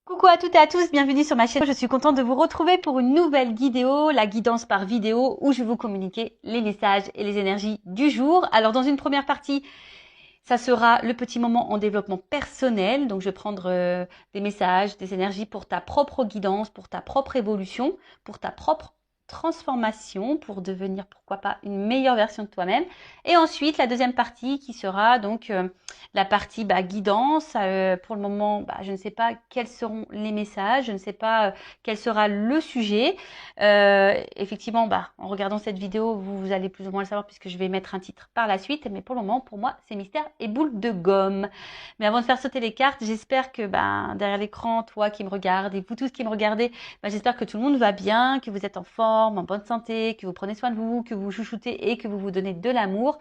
Coucou à toutes et à tous, bienvenue sur ma chaîne. Je suis contente de vous retrouver pour une nouvelle vidéo, la guidance par vidéo, où je vais vous communiquer les messages et les énergies du jour. Alors dans une première partie, ça sera le petit moment en développement personnel. Donc je vais prendre des messages, des énergies pour ta propre guidance, pour ta propre évolution, pour ta propre transformation, pour devenir pourquoi pas une meilleure version de toi-même. Et ensuite la deuxième partie qui sera donc la partie guidance. Pour le moment, je ne sais pas quels seront les messages, je ne sais pas quel sera le sujet. Effectivement, en regardant cette vidéo, vous allez plus ou moins le savoir puisque je vais mettre un titre par la suite. Mais pour le moment, pour moi, c'est mystère et boule de gomme. Mais avant de faire sauter les cartes, j'espère que derrière l'écran, toi qui me regardes et vous tous qui me regardez, j'espère que tout le monde va bien, que vous êtes en forme, en bonne santé, que vous prenez soin de vous, que vous chouchoutez et que vous vous donnez de l'amour.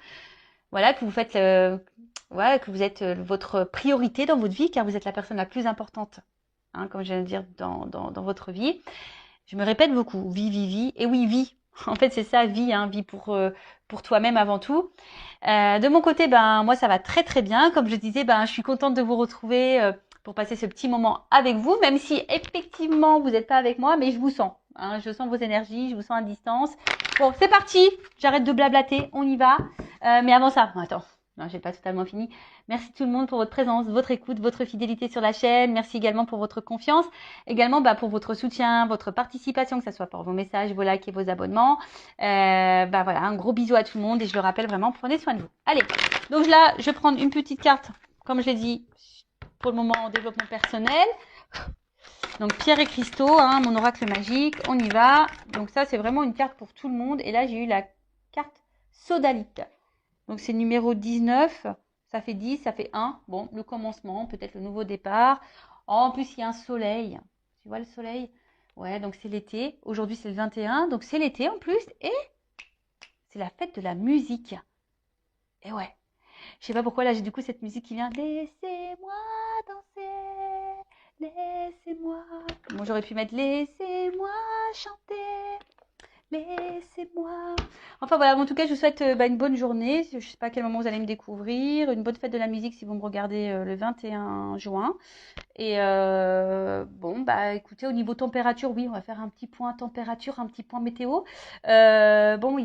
Voilà, que vous faites que vous êtes votre priorité dans votre vie, car vous êtes la personne la plus importante, comme je viens de dire, dans votre vie. Je me répète beaucoup, vie, vie, vie. Et oui, vie. En fait, c'est ça, vie, vie pour toi-même avant tout. De mon côté, moi, ça va très, très bien. Comme je disais, je suis contente de vous retrouver pour passer ce petit moment avec vous, même si effectivement, vous n'êtes pas avec moi, mais je vous sens. Je sens vos énergies, je vous sens à distance. Bon, c'est parti. J'arrête de blablater, on y va. Mais avant ça, attends, non, j'ai pas totalement fini. Merci tout le monde pour votre présence, votre écoute, votre fidélité sur la chaîne. Merci également pour votre confiance, également pour votre soutien, votre participation, que ce soit pour vos messages, vos likes et vos abonnements. Voilà, un gros bisou à tout le monde et je le rappelle vraiment, prenez soin de vous. Allez, donc là, je vais prendre une petite carte, comme je l'ai dit, pour le moment en développement personnel. Donc pierre et cristaux, mon oracle magique, on y va. Donc ça, c'est vraiment une carte pour tout le monde. Et là, j'ai eu la carte sodalite. Donc c'est numéro 19, ça fait 10, ça fait 1. Bon, le commencement, peut-être le nouveau départ. Oh, en plus, il y a un soleil. Tu vois le soleil? Ouais, donc c'est l'été. Aujourd'hui, c'est le 21, donc c'est l'été en plus. Et c'est la fête de la musique. Et ouais, je sais pas pourquoi là, j'ai du coup cette musique qui vient. Laissez-moi danser, laissez-moi. Bon, j'aurais pu mettre laissez-moi chanter. Laissez-moi. Enfin voilà, en tout cas, je vous souhaite une bonne journée. Je ne sais pas à quel moment vous allez me découvrir. Une bonne fête de la musique si vous me regardez le 21 juin. Et écoutez, au niveau température, oui, on va faire un petit point température, un petit point météo. Il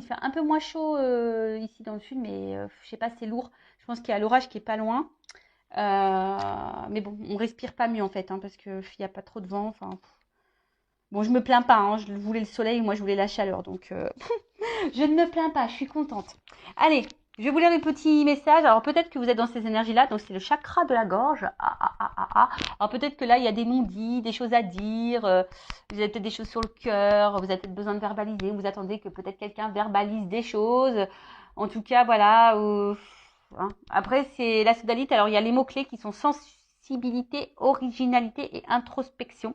fait un peu moins chaud ici dans le sud, mais je sais pas, c'est lourd. Je pense qu'il y a l'orage qui est pas loin. Mais bon, on respire pas mieux en fait, parce qu'il n'y a pas trop de vent. Enfin, bon, je me plains pas, je voulais le soleil, moi je voulais la chaleur, donc je ne me plains pas, je suis contente. Allez, je vais vous lire les petits messages. Alors peut-être que vous êtes dans ces énergies-là, donc c'est le chakra de la gorge. Alors peut-être que là, il y a des non-dits, des choses à dire, vous avez peut-être des choses sur le cœur, vous avez peut-être besoin de verbaliser, vous attendez que peut-être quelqu'un verbalise des choses. En tout cas, voilà. Après, c'est la sodalite. Alors il y a les mots-clés qui sont sensibilité, originalité et introspection.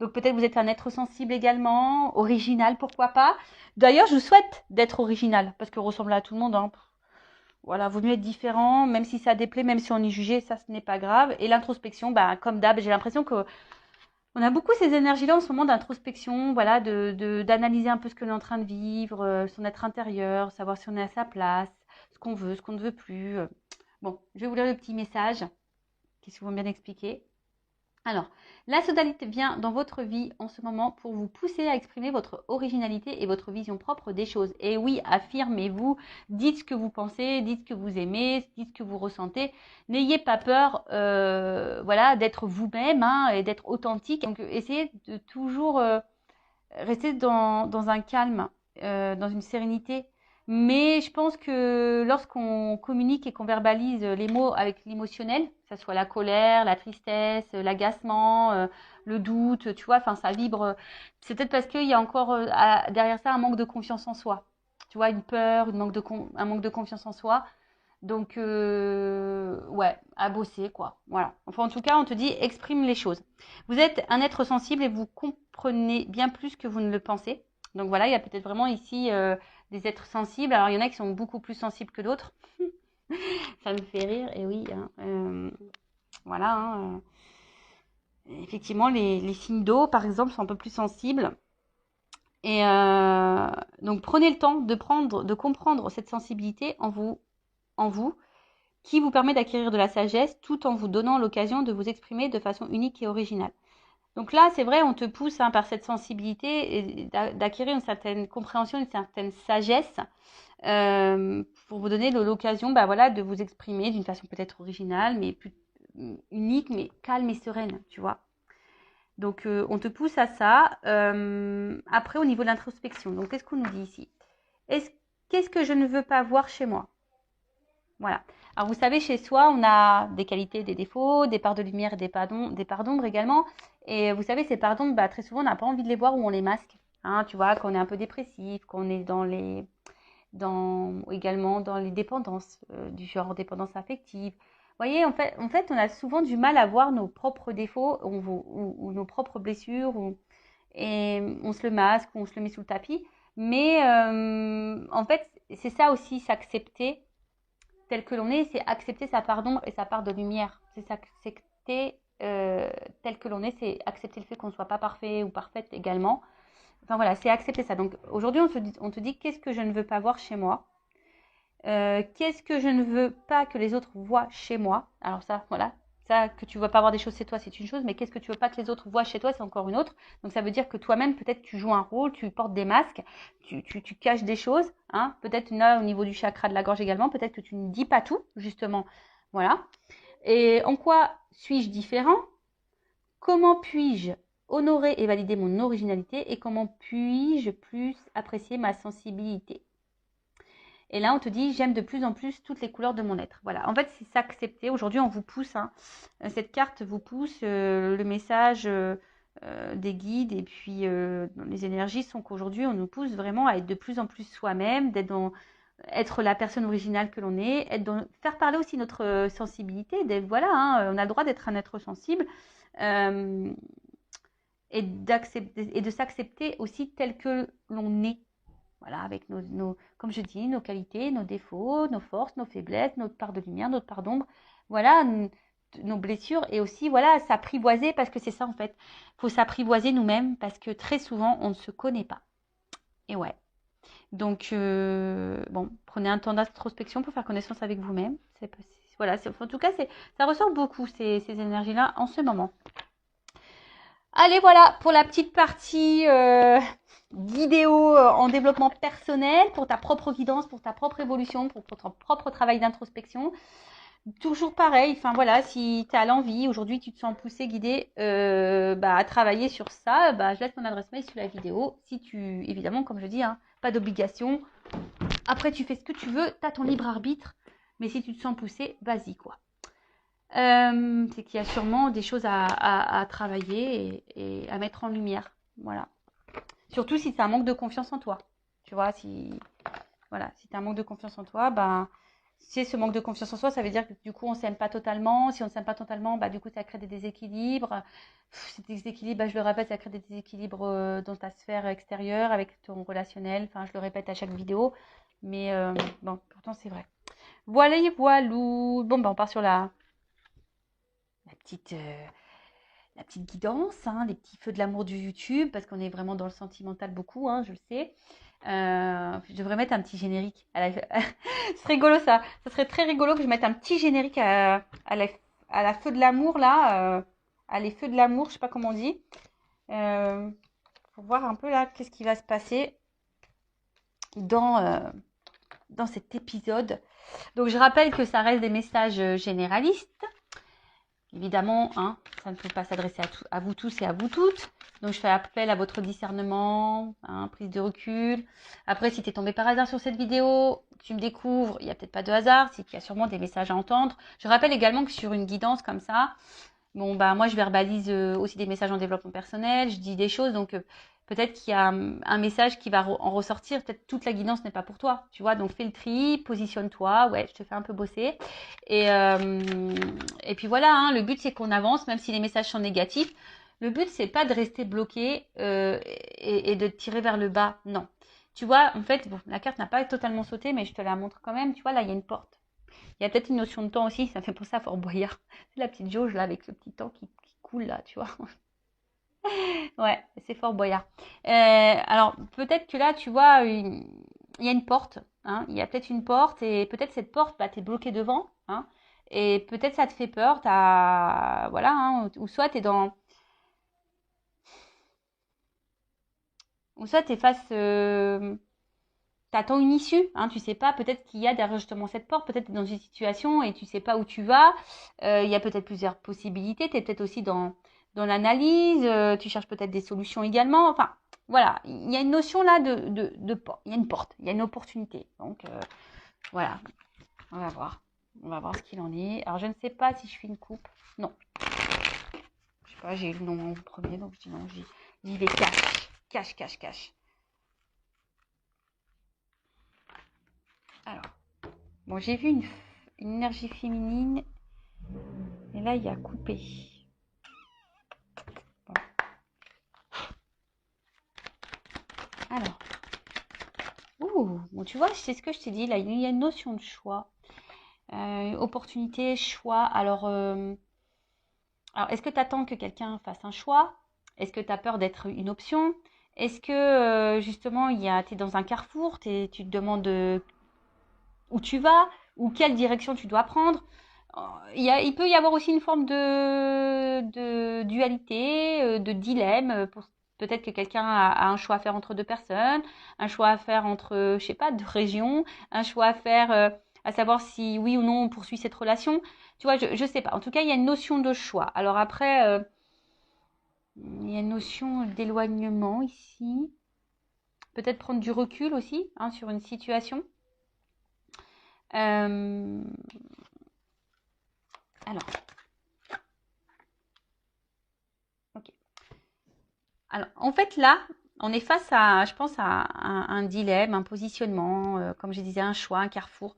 Donc peut-être vous êtes un être sensible également, original, pourquoi pas. D'ailleurs, je vous souhaite d'être original, parce que ressembler à tout le monde, voilà, vaut mieux être différent, même si ça déplaît, même si on est jugé, ça ce n'est pas grave. Et l'introspection, comme d'hab, j'ai l'impression que on a beaucoup ces énergies-là en ce moment d'introspection, voilà, d'analyser un peu ce que l'on est en train de vivre, son être intérieur, savoir si on est à sa place, ce qu'on veut, ce qu'on ne veut plus. Bon, je vais vous lire le petit message, qui se vont bien expliquer. Alors, la sodalite vient dans votre vie en ce moment pour vous pousser à exprimer votre originalité et votre vision propre des choses. Et oui, affirmez-vous, dites ce que vous pensez, dites ce que vous aimez, dites ce que vous ressentez. N'ayez pas peur d'être vous-même et d'être authentique. Donc, essayez de toujours rester dans un calme, dans une sérénité. Mais je pense que lorsqu'on communique et qu'on verbalise les mots avec l'émotionnel, que ce soit la colère, la tristesse, l'agacement, le doute, tu vois, ça vibre. C'est peut-être parce qu'il y a encore derrière ça un manque de confiance en soi. Tu vois, une peur, un manque de confiance en soi. Donc, ouais, à bosser, quoi. Voilà. Enfin, en tout cas, on te dit, exprime les choses. Vous êtes un être sensible et vous comprenez bien plus que vous ne le pensez. Donc voilà, il y a peut-être vraiment ici des êtres sensibles. Alors, il y en a qui sont beaucoup plus sensibles que d'autres. Ça me fait rire, et oui. Voilà. Effectivement, les signes d'eau, par exemple, sont un peu plus sensibles. Et donc, prenez le temps de comprendre cette sensibilité en vous, qui vous permet d'acquérir de la sagesse tout en vous donnant l'occasion de vous exprimer de façon unique et originale. Donc là, c'est vrai, on te pousse hein, par cette sensibilité et d'acquérir une certaine compréhension, une certaine sagesse pour vous donner l'occasion bah, voilà, de vous exprimer d'une façon peut-être originale, mais plus unique, mais calme et sereine, tu vois. Donc, on te pousse à ça. Après, au niveau de l'introspection, donc qu'est-ce qu'on nous dit ici? Qu'est-ce que je ne veux pas voir chez moi? Voilà. Alors, vous savez, chez soi, on a des qualités, des défauts, des parts de lumière et des parts d'ombre également. Et vous savez, ces parts d'ombre, bah, très souvent, on n'a pas envie de les voir ou on les masque. Hein, tu vois, quand on est un peu dépressif, quand on est également dans les dépendances, du genre dépendance affective. Vous voyez, en fait, on a souvent du mal à voir nos propres défauts ou nos propres blessures, et on se le masque, ou on se le met sous le tapis. Mais en fait, c'est ça aussi, s'accepter tel que l'on est, c'est accepter sa part d'ombre et sa part de lumière. C'est s'accepter tel que l'on est, c'est accepter le fait qu'on ne soit pas parfait ou parfaite également. Enfin voilà, c'est accepter ça. Donc aujourd'hui, on te dit qu'est-ce que je ne veux pas voir chez moi. Qu'est-ce que je ne veux pas que les autres voient chez moi. Alors ça, voilà, ça que tu ne veux pas voir des choses chez toi, c'est une chose, mais qu'est-ce que tu veux pas que les autres voient chez toi, c'est encore une autre. Donc ça veut dire que toi-même, peut-être tu joues un rôle, tu portes des masques, tu caches des choses. Hein. Peut-être là, au niveau du chakra de la gorge également, peut-être que tu ne dis pas tout, justement. Voilà. Et en quoi suis-je différent? Comment puis-je honorer et valider mon originalité et comment puis-je plus apprécier ma sensibilité? Et là, on te dit, j'aime de plus en plus toutes les couleurs de mon être. Voilà, en fait, c'est s'accepter. Aujourd'hui, on vous pousse, hein. Cette carte vous pousse, le message des guides et puis les énergies sont qu'aujourd'hui, on nous pousse vraiment à être de plus en plus soi-même, être la personne originale que l'on est, faire parler aussi notre sensibilité. Voilà, hein, on a le droit d'être un être sensible euh, et de s'accepter aussi tel que l'on est. Voilà, avec comme je dis, nos qualités, nos défauts, nos forces, nos faiblesses, notre part de lumière, notre part d'ombre. Voilà, nos blessures et aussi, voilà, s'apprivoiser parce que c'est ça en fait. Il faut s'apprivoiser nous-mêmes parce que très souvent, on ne se connaît pas. Et ouais. Donc, bon, prenez un temps d'introspection pour faire connaissance avec vous-même. Voilà, en tout cas, ça ressort beaucoup ces énergies-là en ce moment. Allez, voilà pour la petite partie vidéo en développement personnel, pour ta propre guidance, pour ta propre évolution, pour ton propre travail d'introspection. Toujours pareil, enfin voilà, si tu as l'envie, aujourd'hui tu te sens poussé, guidé à travailler sur ça, je laisse mon adresse mail sous la vidéo. Si évidemment, comme je dis, hein, pas d'obligation. Après, tu fais ce que tu veux, tu as ton libre arbitre, mais si tu te sens poussé, vas-y quoi. C'est qu'il y a sûrement des choses à travailler et à mettre en lumière. Voilà. Surtout si c'est un manque de confiance en toi. Tu vois, si tu as un manque de confiance en toi, si ce manque de confiance en soi, ça veut dire que du coup, on ne s'aime pas totalement. Si on ne s'aime pas totalement, du coup, ça crée des déséquilibres. Ces déséquilibres, je le répète, ça crée des déséquilibres dans ta sphère extérieure, avec ton relationnel. Enfin, je le répète à chaque vidéo. Mais bon, pourtant, c'est vrai. Voilà, voilou. Bon, on part sur la petite guidance, hein, les petits feux de l'amour du YouTube, parce qu'on est vraiment dans le sentimental beaucoup, hein, je le sais. Je devrais mettre un petit générique. C'est rigolo ça. Ça serait très rigolo que je mette un petit générique à la feu de l'amour là. À les feux de l'amour, je sais pas comment on dit. Pour voir un peu là qu'est-ce qui va se passer dans cet épisode. Donc je rappelle que ça reste des messages généralistes. Évidemment, hein, ça ne peut pas s'adresser à vous tous et à vous toutes. Donc, je fais appel à votre discernement, hein, prise de recul. Après, si tu es tombé par hasard sur cette vidéo, tu me découvres, il n'y a peut-être pas de hasard, c'est qu'il y a sûrement des messages à entendre. Je rappelle également que sur une guidance comme ça, moi, je verbalise aussi des messages en développement personnel, je dis des choses, donc peut-être qu'il y a un message qui va en ressortir. Peut-être toute la guidance n'est pas pour toi, tu vois. Donc, fais le tri, positionne-toi. Ouais, je te fais un peu bosser. Et puis voilà, hein, le but, c'est qu'on avance, même si les messages sont négatifs. Le but, c'est pas de rester bloqué et de tirer vers le bas. Non. Tu vois, en fait, bon, la carte n'a pas totalement sauté, mais je te la montre quand même. Tu vois, là, il y a une porte. Il y a peut-être une notion de temps aussi. Ça fait penser à Fort Boyard. C'est la petite jauge, là, avec le petit temps qui coule, là, tu vois. Ouais, c'est Fort Boyard. Alors, peut-être que là, tu vois, il y a une porte. Hein, il y a peut-être une porte et peut-être cette porte, tu es bloqué devant. Hein, et peut-être ça te fait peur. Voilà, hein, ou soit tu es dans... Ou soit tu es face, t'attends une issue, hein, tu sais pas, peut-être qu'il y a derrière justement cette porte, peut-être tu es dans une situation et tu sais pas où tu vas, il y a peut-être plusieurs possibilités, tu es peut-être aussi dans l'analyse, tu cherches peut-être des solutions également, enfin voilà, il y a une notion là de porte, il y a une porte, il y a une opportunité, donc voilà, on va voir ce qu'il en est. Alors je ne sais pas si je fais une coupe, non, je sais pas, j'ai eu le nom en premier, donc je dis non, j'y vais cache. Alors, bon, j'ai vu une énergie féminine. Et là, il y a coupé. Bon. Alors. Ouh, bon, tu vois, c'est ce que je t'ai dit. Là, il y a une notion de choix. Opportunité, choix. Alors est-ce que tu attends que quelqu'un fasse un choix? Est-ce que tu as peur d'être une option? Est-ce que justement, tu es dans un carrefour, tu te demandes où tu vas ou quelle direction tu dois prendre? Il peut y avoir aussi une forme de dualité, de dilemme. Peut-être que quelqu'un a un choix à faire entre deux personnes, un choix à faire entre, je sais pas, deux régions, un choix à faire à savoir si oui ou non on poursuit cette relation. Tu vois, je sais pas. En tout cas, il y a une notion de choix. Alors après, il y a une notion d'éloignement ici. Peut-être prendre du recul aussi hein, sur une situation. Alors, ok. Alors, en fait, là, on est face à, je pense, à un dilemme, un positionnement, comme je disais, un choix, un carrefour,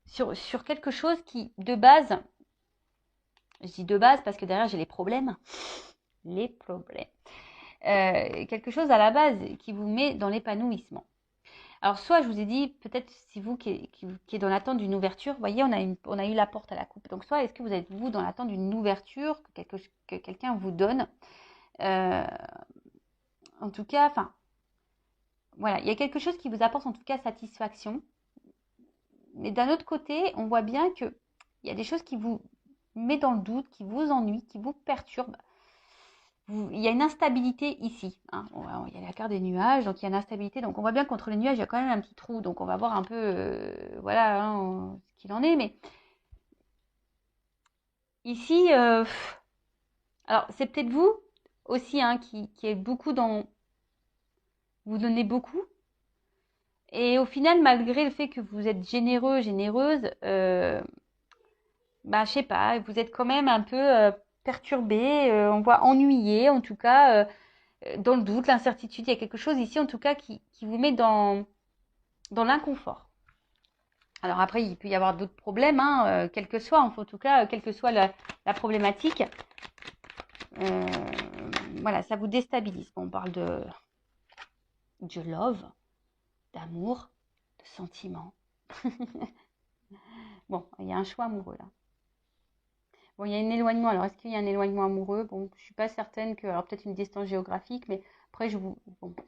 sur quelque chose qui, de base, je dis de base parce que derrière, j'ai les problèmes. Les problèmes. Quelque chose à la base qui vous met dans l'épanouissement. Alors, soit je vous ai dit, peut-être si vous qui est dans l'attente d'une ouverture, vous voyez, on a eu la porte à la coupe. Donc, soit est-ce que vous êtes, vous, dans l'attente d'une ouverture que quelqu'un vous donne en tout cas, enfin, voilà, il y a quelque chose qui vous apporte en tout cas satisfaction. Mais d'un autre côté, on voit bien qu'il y a des choses qui vous mettent dans le doute, qui vous ennuient, qui vous perturbent. Il y a une instabilité ici. Hein. Il y a la carte des nuages, donc il y a une instabilité. Donc on voit bien qu'entre les nuages, il y a quand même un petit trou. Donc on va voir un peu voilà, hein, ce qu'il en est. Mais ici, alors c'est peut-être vous aussi hein, qui est beaucoup dans... Vous donnez beaucoup. Et au final, malgré le fait que vous êtes généreux, généreuse, bah, je sais pas, vous êtes quand même un peu perturbé, on voit ennuyé, en tout cas, dans le doute, l'incertitude. Il y a quelque chose ici, en tout cas, qui vous met dans l'inconfort. Alors après, il peut y avoir d'autres problèmes, hein, quel que soit, en tout cas, quelle que soit la problématique. Voilà, ça vous déstabilise. Bon, on parle de love, d'amour, de sentiment. Bon, il y a un choix amoureux là. Bon, il y a un éloignement. Alors, est-ce qu'il y a un éloignement amoureux? Bon, je suis pas certaine que. Alors, peut-être une distance géographique, mais après, bon,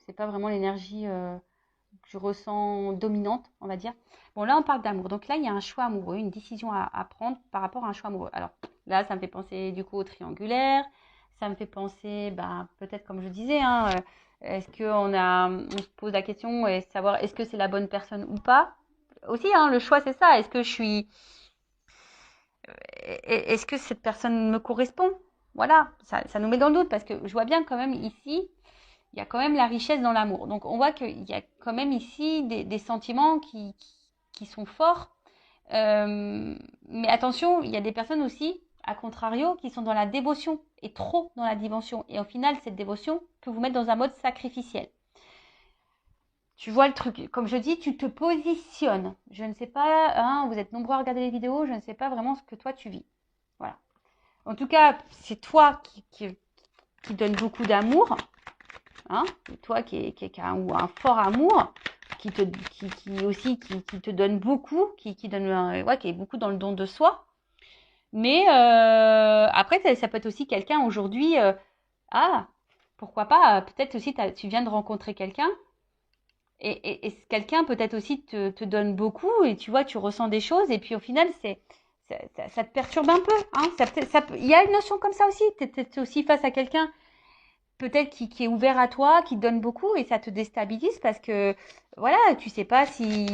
c'est pas vraiment l'énergie que je ressens dominante, on va dire. Bon, là, on parle d'amour. Donc là, il y a un choix amoureux, une décision à prendre par rapport à un choix amoureux. Alors, là, ça me fait penser du coup au triangulaire. Ça me fait penser, ben, peut-être comme je disais, hein, est-ce on se pose la question et savoir est-ce que c'est la bonne personne ou pas? Aussi, hein, le choix, c'est ça. Est-ce que cette personne me correspond? Voilà, ça nous met dans le doute parce que je vois bien quand même ici, il y a quand même la richesse dans l'amour. Donc on voit qu'il y a quand même ici des sentiments qui sont forts. Mais attention, il y a des personnes aussi, à contrario, qui sont dans la dévotion et trop dans la dimension. Et au final, cette dévotion peut vous mettre dans un mode sacrificiel. Tu vois le truc, comme je dis, tu te positionnes. Je ne sais pas, hein, vous êtes nombreux à regarder les vidéos, je ne sais pas vraiment ce que toi tu vis. Voilà. En tout cas, c'est toi qui donne beaucoup d'amour, hein, toi qui a un fort amour, qui aussi qui te donne beaucoup, qui donne ouais, qui est beaucoup dans le don de soi. Mais après, ça peut être aussi quelqu'un aujourd'hui, ah, pourquoi pas, peut-être aussi tu viens de rencontrer quelqu'un et quelqu'un peut-être aussi te donne beaucoup et tu vois, tu ressens des choses et puis au final, ça te perturbe un peu. Hein, il y a une notion comme ça aussi. Tu es aussi face à quelqu'un peut-être qui est ouvert à toi, qui te donne beaucoup et ça te déstabilise parce que voilà, tu sais pas si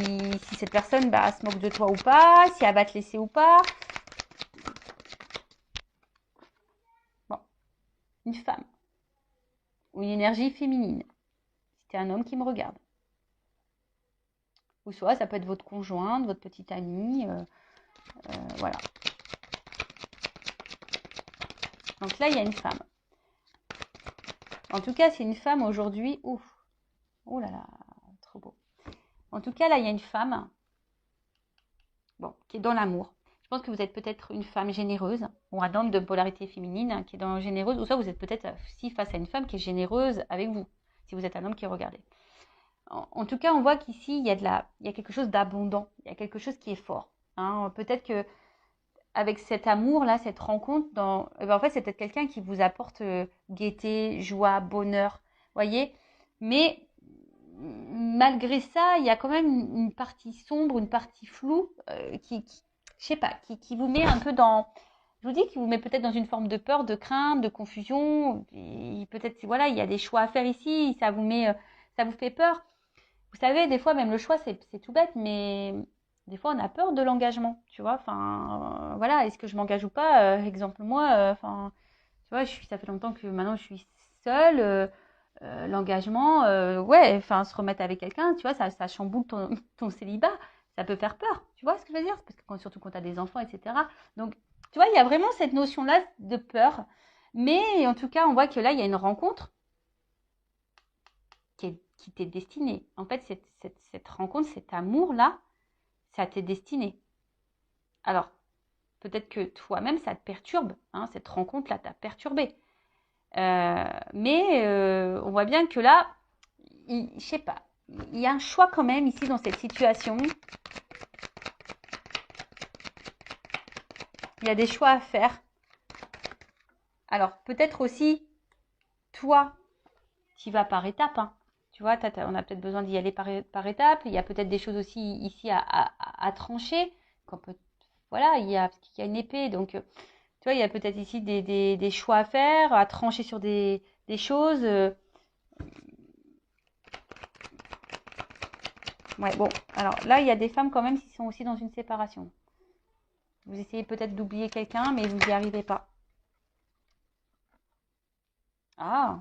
cette personne se moque de toi ou pas, si elle va te laisser ou pas. Bon, une femme ou une énergie féminine. Si t'es un homme qui me regarde. Ou soit ça peut être votre conjointe, votre petite amie, voilà. Donc là, il y a une femme. En tout cas, c'est une femme aujourd'hui. Ouf, oh là là, trop beau. En tout cas, là, il y a une femme, bon, qui est dans l'amour. Je pense que vous êtes peut-être une femme généreuse, ou un homme de polarité féminine qui est dans généreuse, ou soit vous êtes peut-être aussi face à une femme qui est généreuse avec vous, si vous êtes un homme qui regardez. En tout cas, on voit qu'ici, il y a quelque chose d'abondant, il y a quelque chose qui est fort. Hein. Peut-être que avec cet amour-là, cette rencontre, en fait, c'est peut-être quelqu'un qui vous apporte gaieté, joie, bonheur, voyez. Mais malgré ça, il y a quand même une partie sombre, une partie floue je sais pas, qui vous met un peu je vous dis, qui vous met peut-être dans une forme de peur, de crainte, de confusion. Peut-être, voilà, il y a des choix à faire ici, ça vous fait peur. Vous savez, des fois, même le choix, c'est tout bête, mais des fois, on a peur de l'engagement, tu vois. Enfin, voilà, est-ce que je m'engage ou pas Exemple, moi, enfin, tu vois, ça fait longtemps que maintenant je suis seule. L'engagement, ouais, enfin, se remettre avec quelqu'un, tu vois, ça chamboule ton célibat. Ça peut faire peur, tu vois ce que je veux dire? Parce que surtout quand tu as des enfants, etc. Donc, tu vois, il y a vraiment cette notion-là de peur. Mais en tout cas, on voit que là, il y a une rencontre qui t'est destinée. En fait, cette rencontre, cet amour-là, ça t'est destiné. Alors, peut-être que toi-même, ça te perturbe. Hein, cette rencontre-là t'a perturbé. Mais on voit bien que là, je sais pas, il y a un choix quand même ici dans cette situation. Il y a des choix à faire. Alors, peut-être aussi, toi, tu vas par étapes. Hein. Tu vois, on a peut-être besoin d'y aller par étapes. Il y a peut-être des choses aussi ici à trancher. Voilà, il y a une épée. Donc, tu vois, il y a peut-être ici des choix à faire, à trancher sur des choses. Ouais, bon, alors là, il y a des femmes quand même qui sont aussi dans une séparation. Vous essayez peut-être d'oublier quelqu'un, mais vous n'y arrivez pas. Ah,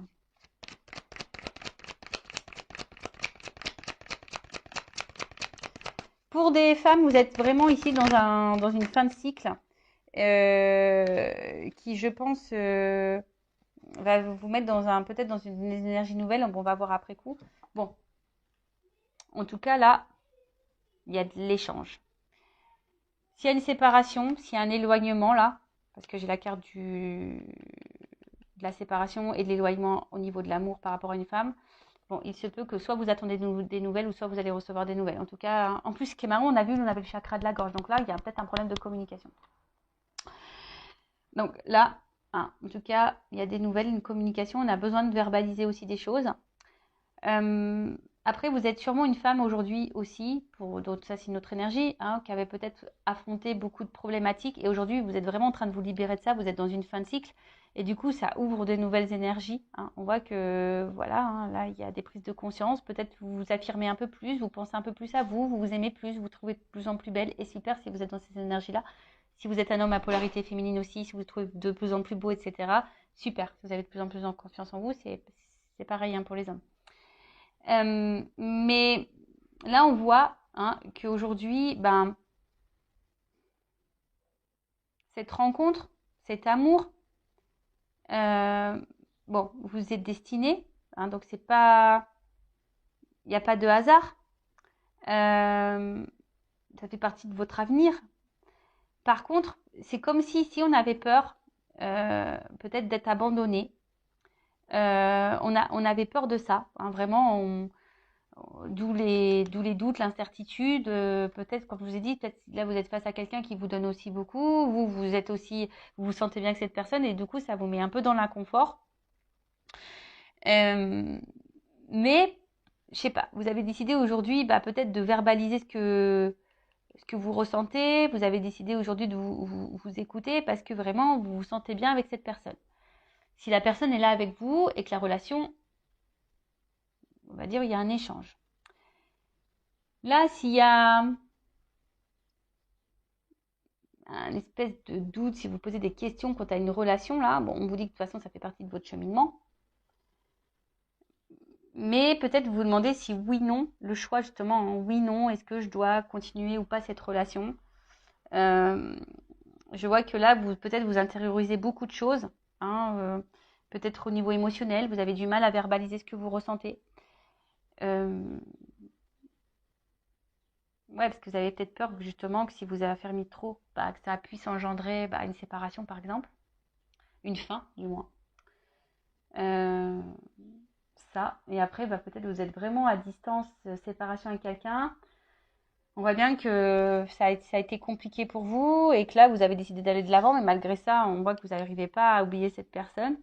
pour des femmes, vous êtes vraiment ici dans une fin de cycle qui, je pense, va vous mettre peut-être dans une énergie nouvelle. On va voir après coup. Bon, en tout cas, là, il y a de l'échange. S'il y a une séparation, s'il y a un éloignement là, parce que j'ai la carte de la séparation et de l'éloignement au niveau de l'amour par rapport à une femme, bon, il se peut que soit vous attendez des nouvelles ou soit vous allez recevoir des nouvelles. En tout cas, en plus, ce qui est marrant, on avait le chakra de la gorge. Donc là, il y a peut-être un problème de communication. Donc là, en tout cas, il y a des nouvelles, une communication. On a besoin de verbaliser aussi des choses. Après, vous êtes sûrement une femme aujourd'hui aussi, donc ça c'est notre énergie, hein, qui avait peut-être affronté beaucoup de problématiques et aujourd'hui vous êtes vraiment en train de vous libérer de ça, vous êtes dans une fin de cycle et du coup ça ouvre de nouvelles énergies. Hein. On voit que voilà, hein, là il y a des prises de conscience, peut-être vous vous affirmez un peu plus, vous pensez un peu plus à vous, vous vous aimez plus, vous vous trouvez de plus en plus belle et super si vous êtes dans ces énergies-là. Si vous êtes un homme à polarité féminine aussi, si vous vous trouvez de plus en plus beau, etc. Super, si vous avez de plus en plus en confiance en vous, c'est pareil hein, pour les hommes. Mais là, on voit hein, qu'aujourd'hui, cette rencontre, cet amour, bon, vous êtes destinés, hein, donc c'est pas, il n'y a pas de hasard. Ça fait partie de votre avenir. Par contre, c'est comme si on avait peur, peut-être d'être abandonné. On avait peur de ça, hein, vraiment. D'où les doutes, l'incertitude. Peut-être, comme je vous ai dit, peut-être là vous êtes face à quelqu'un qui vous donne aussi beaucoup. Vous vous sentez bien avec cette personne et du coup ça vous met un peu dans l'inconfort. Mais je sais pas, vous avez décidé aujourd'hui peut-être de verbaliser ce que vous ressentez. Vous avez décidé aujourd'hui de vous écouter parce que vraiment vous vous sentez bien avec cette personne. si la personne est là avec vous et que la relation, on va dire, il y a un échange. Là, s'il y a un espèce de doute, si vous posez des questions quant à une relation, là, bon, on vous dit que de toute façon, ça fait partie de votre cheminement. Mais peut-être vous vous demandez si oui, non, le choix justement, hein, oui, non, est-ce que je dois continuer ou pas cette relation. Je vois que là, peut-être vous intériorisez beaucoup de choses, hein, peut-être au niveau émotionnel, vous avez du mal à verbaliser ce que vous ressentez. Ouais, parce que vous avez peut-être peur justement que si vous affermissez trop, bah, que ça puisse engendrer une séparation par exemple, une fin du moins. Ça, et après peut-être vous êtes vraiment à distance, séparation avec quelqu'un. On voit bien que ça a été compliqué pour vous et que là vous avez décidé d'aller de l'avant, mais malgré ça, on voit que vous n'arrivez pas à oublier cette personne.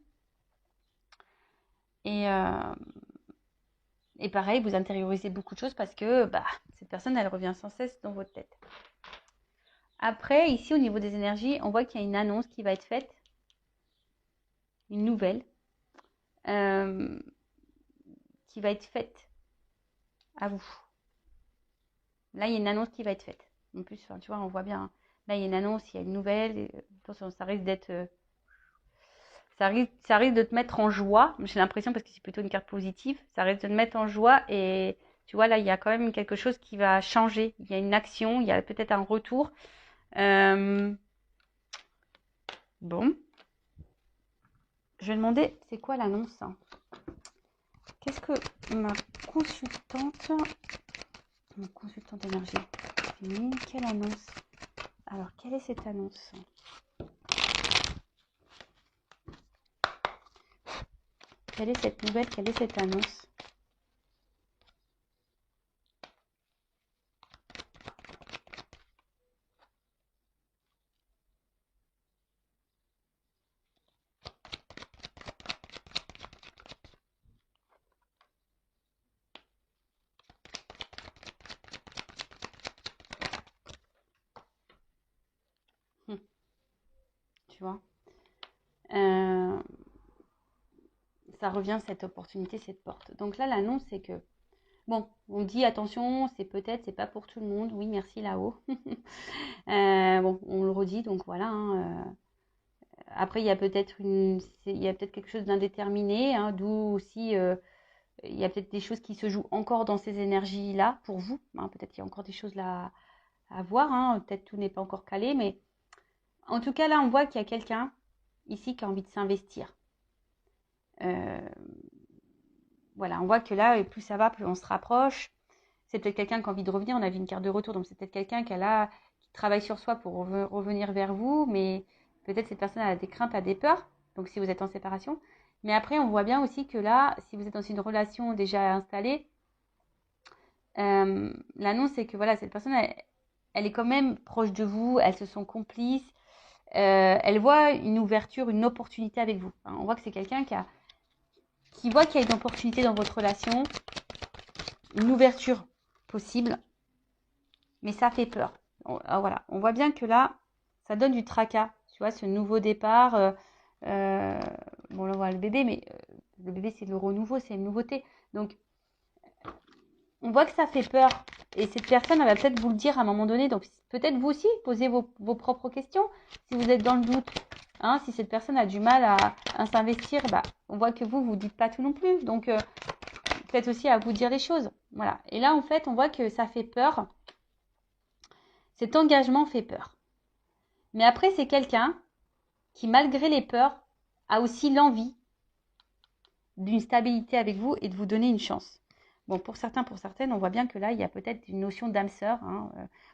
Et pareil, vous intériorisez beaucoup de choses parce que cette personne, elle revient sans cesse dans votre tête. Après, ici, au niveau des énergies, on voit qu'il y a une annonce qui va être faite, une nouvelle, qui va être faite à vous. Là, il y a une annonce qui va être faite. En plus, tu vois, on voit bien. Là, il y a une annonce, il y a une nouvelle. Attention, ça risque d'être... ça risque de te mettre en joie. J'ai l'impression, parce que c'est plutôt une carte positive, ça risque de te mettre en joie. Et tu vois, là, il y a quand même quelque chose qui va changer. Il y a une action, il y a peut-être un retour. Bon. Je vais demander, c'est quoi l'annonce? Qu'est-ce que ma consultante énergie, quelle annonce? Alors, quelle est cette annonce? Quelle est cette nouvelle? Quelle est cette annonce? Tu vois, ça revient, cette opportunité, cette porte. Donc là, l'annonce, c'est que, bon, on dit attention, c'est pas pour tout le monde. Oui, merci là-haut. Bon, on le redit, donc voilà. Après, il y a peut-être quelque chose d'indéterminé, hein, d'où aussi il y a peut-être des choses qui se jouent encore dans ces énergies-là pour vous. Hein, peut-être qu'il y a encore des choses là à voir. Hein, peut-être tout n'est pas encore calé, mais en tout cas, là, on voit qu'il y a quelqu'un ici qui a envie de s'investir. Voilà, on voit que là, plus ça va, plus on se rapproche. C'est peut-être quelqu'un qui a envie de revenir. On a vu une carte de retour, donc c'est peut-être quelqu'un qui travaille sur soi pour revenir vers vous, mais peut-être cette personne a des craintes, a des peurs, donc si vous êtes en séparation. Mais après, on voit bien aussi que là, si vous êtes dans une relation déjà installée, l'annonce, c'est que voilà, cette personne, elle est quand même proche de vous, elles se sont complices, elle voit une ouverture, une opportunité avec vous. Hein, on voit que c'est quelqu'un qui voit qu'il y a une opportunité dans votre relation, une ouverture possible, mais ça fait peur. Voilà, on voit bien que là, ça donne du tracas, tu vois, ce nouveau départ. Bon, là, on voit le bébé, mais le bébé, c'est le renouveau, c'est une nouveauté. Donc, on voit que ça fait peur. Et cette personne, elle va peut-être vous le dire à un moment donné. Donc, peut-être vous aussi, posez vos propres questions si vous êtes dans le doute. Hein, si cette personne a du mal à s'investir, on voit que vous dites pas tout non plus. Donc, peut-être aussi à vous dire les choses. Voilà. Et là, en fait, on voit que ça fait peur. Cet engagement fait peur. Mais après, c'est quelqu'un qui, malgré les peurs, a aussi l'envie d'une stabilité avec vous et de vous donner une chance. Bon, pour certains, pour certaines, on voit bien que là, il y a peut-être une notion d'âme sœur. Hein.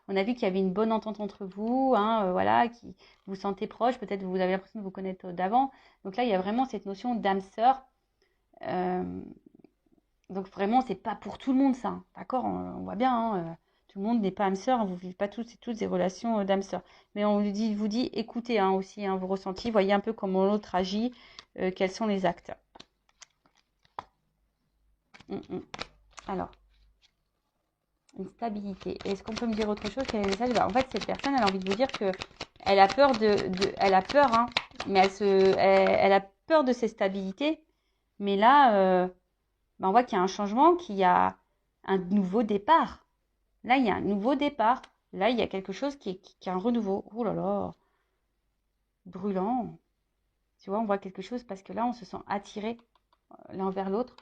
On a vu qu'il y avait une bonne entente entre vous, hein, voilà, qui vous vous sentez proche. Peut-être vous avez l'impression de vous connaître d'avant. Donc là, il y a vraiment cette notion d'âme sœur. Donc vraiment, c'est pas pour tout le monde ça. Hein. D'accord, on voit bien. Hein, tout le monde n'est pas âme sœur. Vous ne vivez pas toutes des relations d'âme sœur. Mais on vous dit, écoutez hein, aussi hein, vos ressentis. Voyez un peu comment l'autre agit. Quels sont les actes. Alors, une stabilité. Est-ce qu'on peut me dire autre chose? Quel est le message? En fait, cette personne, elle a envie de vous dire que elle a peur elle a peur, hein, mais elle a peur de cette stabilité. Mais là, on voit qu'il y a un changement, qu'il y a un nouveau départ. Là, il y a un nouveau départ. Là, il y a quelque chose qui est un renouveau. Oh là là, brûlant. Tu vois, on voit quelque chose parce que là, on se sent attiré l'un vers l'autre.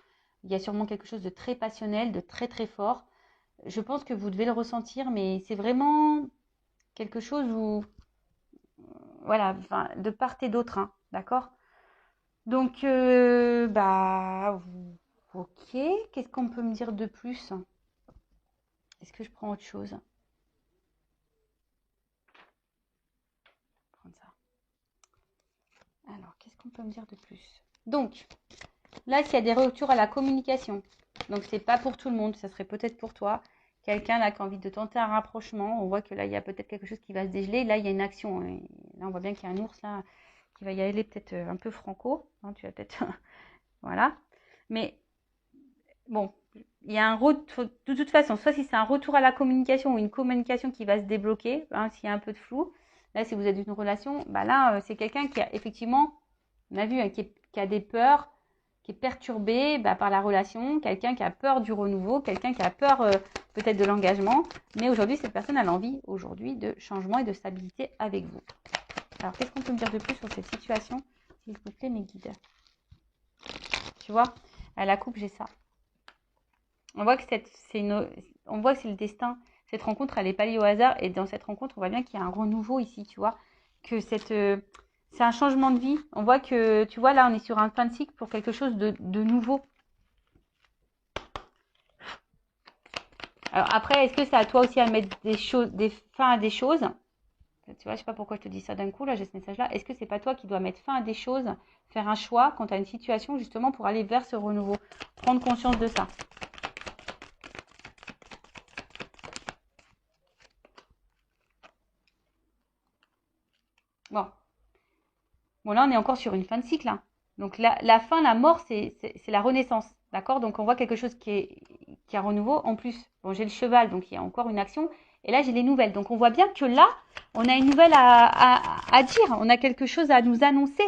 Il y a sûrement quelque chose de très passionnel, de très très fort. Je pense que vous devez le ressentir, mais c'est vraiment quelque chose où, voilà, enfin, de part et d'autre, hein, d'accord? Donc, ok. Qu'est-ce qu'on peut me dire de plus? Est-ce que je prends autre chose? Prendre ça. Alors, qu'est-ce qu'on peut me dire de plus? Donc, là, s'il y a des retours à la communication, donc c'est pas pour tout le monde, ça serait peut-être pour toi. Quelqu'un là qui a envie de tenter un rapprochement, on voit que là, il y a peut-être quelque chose qui va se dégeler. Là, il y a une action. Et là, on voit bien qu'il y a un ours là qui va y aller peut-être un peu franco. Hein, tu vas peut-être... voilà. Mais bon, il y a un retour, de toute façon, soit si c'est un retour à la communication ou une communication qui va se débloquer, hein, s'il y a un peu de flou. Là, si vous êtes dans une relation, bah là, c'est quelqu'un qui a effectivement, on a vu, hein, qui a des peurs, qui est perturbé par la relation, quelqu'un qui a peur du renouveau, quelqu'un qui a peur peut-être de l'engagement. Mais aujourd'hui, cette personne a l'envie aujourd'hui de changement et de stabilité avec vous. Alors, qu'est-ce qu'on peut me dire de plus sur cette situation? S'il vous plaît, mes guides. Tu vois, à la coupe, j'ai ça. On voit que c'est le destin. Cette rencontre, elle n'est pas liée au hasard. Et dans cette rencontre, on voit bien qu'il y a un renouveau ici, tu vois. Que c'est un changement de vie. On voit que, tu vois, là, on est sur un fin de cycle pour quelque chose de nouveau. Alors après, est-ce que c'est à toi aussi à mettre des fins à des choses? Tu vois, je sais pas pourquoi je te dis ça d'un coup, là, j'ai ce message-là. Est-ce que c'est pas toi qui dois mettre fin à des choses, faire un choix quand tu as une situation, justement, pour aller vers ce renouveau? Prendre conscience de ça. Bon. Bon, là, on est encore sur une fin de cycle, hein. Donc, la fin, la mort, c'est la renaissance. D'accord? Donc, on voit quelque chose qui est un renouveau. En plus, bon, j'ai le cheval, donc il y a encore une action. Et là, j'ai les nouvelles. Donc, on voit bien que là, on a une nouvelle à dire. On a quelque chose à nous annoncer.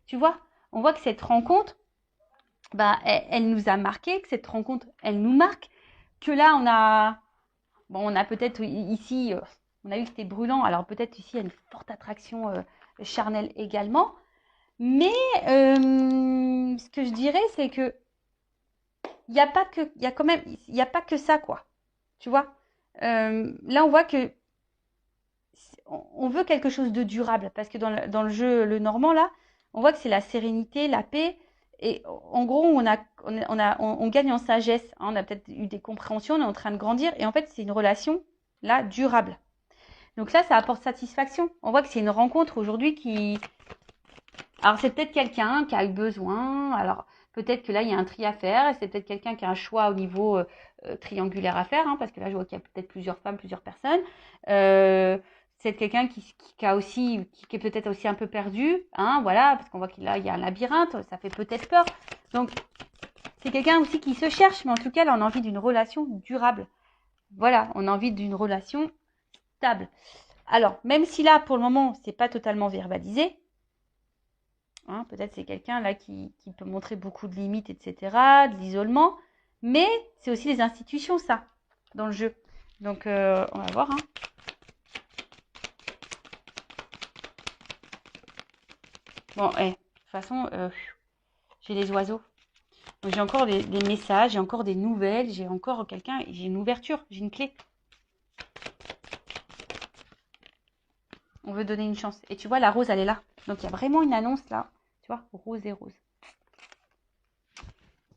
Tu vois? On voit que cette rencontre, elle nous a marqué, que cette rencontre, elle nous marque. Que là, on a peut-être ici, on a vu que c'était brûlant. Alors, peut-être ici, il y a une forte attraction charnelle également. Mais ce que je dirais, c'est que il y a pas que, il y a quand même, il y a pas que ça, quoi. Tu vois? Là, on voit que on veut quelque chose de durable parce que dans le jeu le normand là, on voit que c'est la sérénité, la paix. Et en gros, on gagne en sagesse, hein. On a peut-être eu des compréhensions, on est en train de grandir. Et en fait, c'est une relation là durable. Donc là, ça apporte satisfaction. On voit que c'est une rencontre aujourd'hui qui, alors, c'est peut-être quelqu'un qui a eu besoin. Alors, peut-être que là, il y a un tri à faire. Et c'est peut-être quelqu'un qui a un choix au niveau triangulaire à faire. Hein, parce que là, je vois qu'il y a peut-être plusieurs femmes, plusieurs personnes. C'est quelqu'un qui a aussi, qui est peut-être aussi un peu perdu. Hein, voilà, parce qu'on voit qu'il il y a un labyrinthe. Ça fait peut-être peur. Donc, c'est quelqu'un aussi qui se cherche. Mais en tout cas, là, on a envie d'une relation durable. Voilà, on a envie d'une relation stable. Alors, même si là, pour le moment, c'est pas totalement verbalisé, hein, peut-être c'est quelqu'un là qui peut montrer beaucoup de limites, etc., de l'isolement. Mais c'est aussi les institutions, ça, dans le jeu. Donc, on va voir. Hein. Bon, de toute façon, j'ai les oiseaux. J'ai encore des messages, j'ai encore des nouvelles, j'ai encore quelqu'un, j'ai une ouverture, j'ai une clé. On veut donner une chance. Et tu vois, la rose, elle est là. Donc, il y a vraiment une annonce là. Tu vois, rose et rose.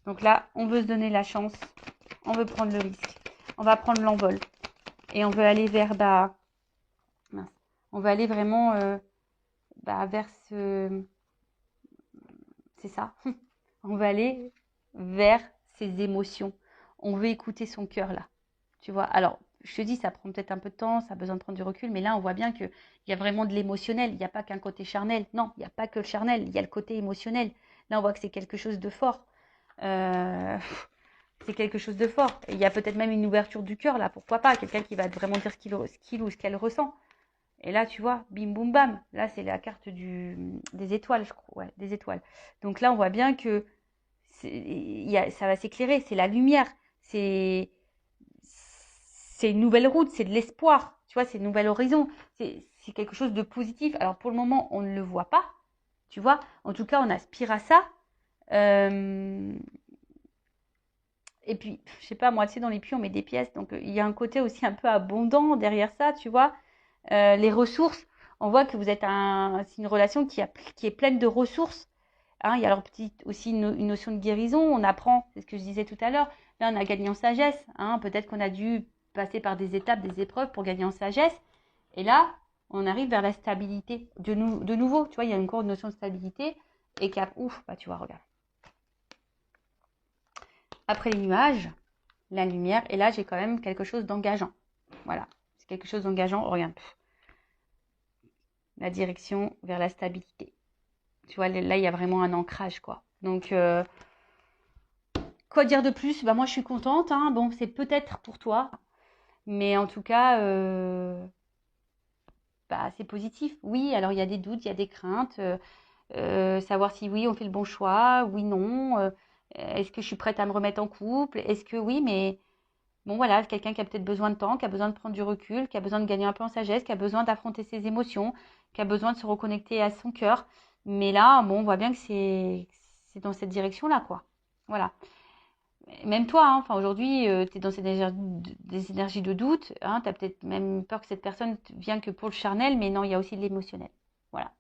Donc là, on veut se donner la chance. On veut prendre le risque. On va prendre l'envol. Et on veut aller vers, mince, on veut aller vraiment vers ce... C'est ça. On veut aller vers ses émotions. On veut écouter son cœur là. Tu vois, alors, je te dis, ça prend peut-être un peu de temps, ça a besoin de prendre du recul, mais là, on voit bien qu'il y a vraiment de l'émotionnel. Il n'y a pas qu'un côté charnel. Non, il n'y a pas que le charnel, il y a le côté émotionnel. Là, on voit que c'est quelque chose de fort. C'est quelque chose de fort. Et il y a peut-être même une ouverture du cœur là, pourquoi pas, quelqu'un qui va vraiment dire ce qu'il ou ce qu'elle ressent. Et là, tu vois, bim, boum, bam. Là, c'est la carte des étoiles, je crois. Ouais, des étoiles. Donc là, on voit bien que ça va s'éclairer. C'est la lumière. C'est une nouvelle route. C'est de l'espoir. Tu vois, c'est un nouvel horizon. C'est quelque chose de positif. Alors, pour le moment, on ne le voit pas. Tu vois, en tout cas, on aspire à ça. Et puis, je sais pas, moi, tu sais, dans les puits, on met des pièces. Donc, il y a un côté aussi un peu abondant derrière ça, tu vois. Les ressources, on voit que vous êtes c'est une relation qui est pleine de ressources. Hein. Il y a alors aussi une notion de guérison. On apprend, c'est ce que je disais tout à l'heure. Là, on a gagné en sagesse. Hein. Peut-être qu'on a dû passer par des étapes, des épreuves pour gagner en sagesse. Et là, on arrive vers la stabilité. De nouveau, tu vois, il y a encore une notion de stabilité. Et ouf, bah tu vois, regarde. Après les nuages, la lumière. Et là, j'ai quand même quelque chose d'engageant. Voilà. C'est quelque chose d'engageant. Regarde. La direction vers la stabilité. Tu vois, là, il y a vraiment un ancrage, quoi. Donc, quoi dire de plus? Bah, moi, je suis contente. Hein. Bon, c'est peut-être pour toi. Mais en tout cas, bah, c'est positif. Oui, alors il y a des doutes, il y a des craintes. Savoir si oui, on fait le bon choix, oui, non. Est-ce que je suis prête à me remettre en couple? Est-ce que oui, mais bon, voilà, quelqu'un qui a peut-être besoin de temps, qui a besoin de prendre du recul, qui a besoin de gagner un peu en sagesse, qui a besoin d'affronter ses émotions, qui a besoin de se reconnecter à son cœur. Mais là, bon, on voit bien que c'est dans cette direction-là, quoi. Voilà. Même toi, hein, enfin aujourd'hui, tu es dans des énergies de doute. Hein, tu as peut-être même peur que cette personne vienne que pour le charnel, mais non, il y a aussi de l'émotionnel. Voilà.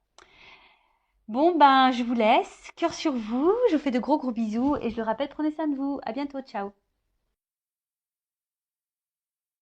Bon, ben, je vous laisse. Cœur sur vous. Je vous fais de gros bisous. Et je le rappelle, prenez soin de vous. À bientôt. Ciao.